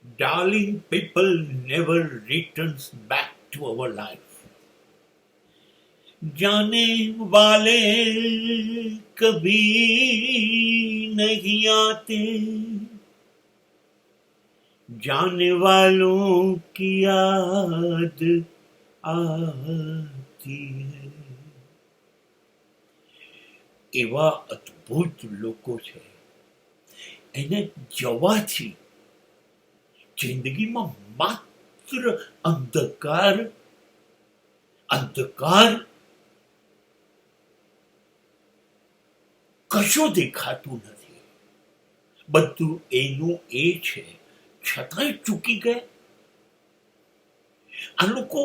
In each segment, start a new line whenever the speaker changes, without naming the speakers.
Darling, people never returns back to our life. जाने वाले कभी नहीं आते, जाने वालों की याद आती है. એવા અદ્ભુત લોકો છે, એને જવાથી જિંદગીમાં માત્ર અંધકાર અંધકાર કશું દેખાતું નથી. બધું એનું એ છે, છતાંય ચૂકી ગયા. આ લોકો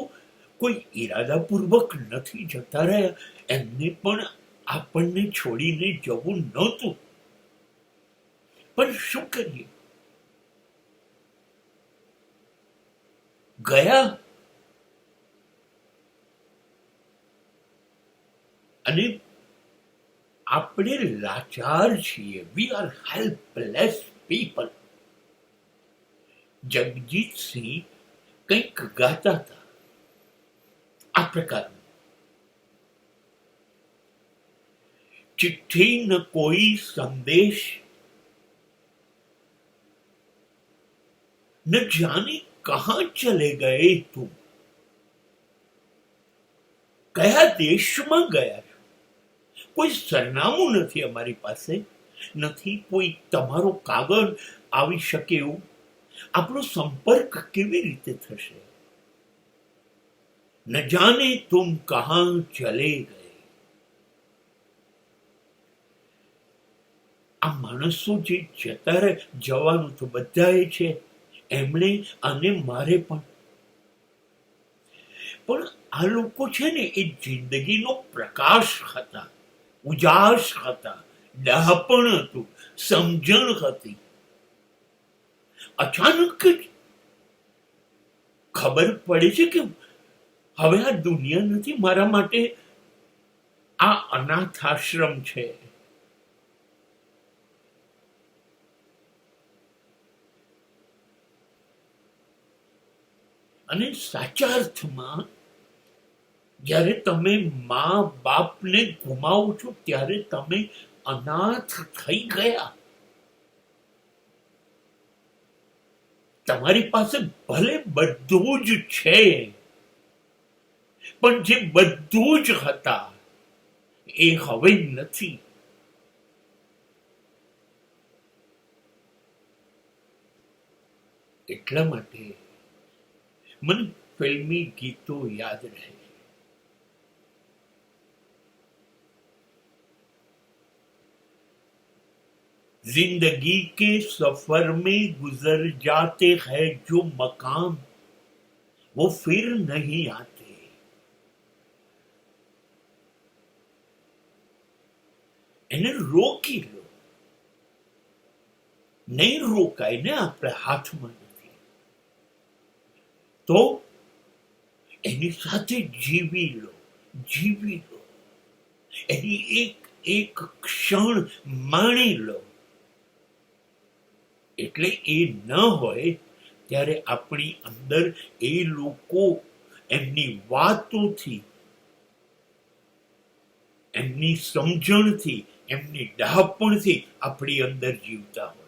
કોઈ ઈરાદાપૂર્વક નથી જતા રહ્યા. એમને પણ આપણને છોડીને જવું નહોતું, પણ શું કરીએ, ગયા. અને આપણે લાચાર છીએ. We are helpless people. Jagjitsinh કંઈક ગાતા હતા આ પ્રકારનું. चिट्ठी न कोई संदेश, न जाने कहां चले गए तुम. કયા દેશમાં ગયા છો? કોઈ સરનામું નથી અમારી પાસે, નથી કોઈ તમારો કાગળ આવી શકે એવું. આપણો સંપર્ક કેવી રીતે થશે? ન જાને તુમ કહાં ચલે ગए. આ માણસો જે જતા રહે, જવાનું તો બધાએ છે, એમણે અને મારે પણ. પણ આ લોકો છે ને, એ જિંદગીનો પ્રકાશ હતા, ઉજાસ હતા, ડહાપણ હતું, સમજણ હતી. અચાનક જ ખબર પડે છે કે હવે આ દુનિયા નથી મારા માટે, આ અનાથ આશ્રમ છે. અને સાચા અર્થમાં જ્યારે તમે મા બાપને ગુમાવો છો, ત્યારે તમે અનાથ થઈ ગયા. તમારી પાસે ભલે બધું જ છે, પણ જે બધું જ હતા એ હવે નથી. એટલા માટે મને ફિલ્મી ગીતો યાદ રહે. जिंदगी के सफर में गुजर जाते हैं जो मकाम, वो फिर नहीं आते. એને રોકી લો. નહીં રોકાય ને, આપણે હાથમાં નથી, તો એની સાથે જીવી લો, જીવી લો. એની એક એક ક્ષણ માણી લો. એટલે એ ન હોય ત્યારે આપણી અંદર એ લોકો એમની વાતોથી, એમની સમજણથી, એમની ડહાપણથી આપણી અંદર જીવતા હોય.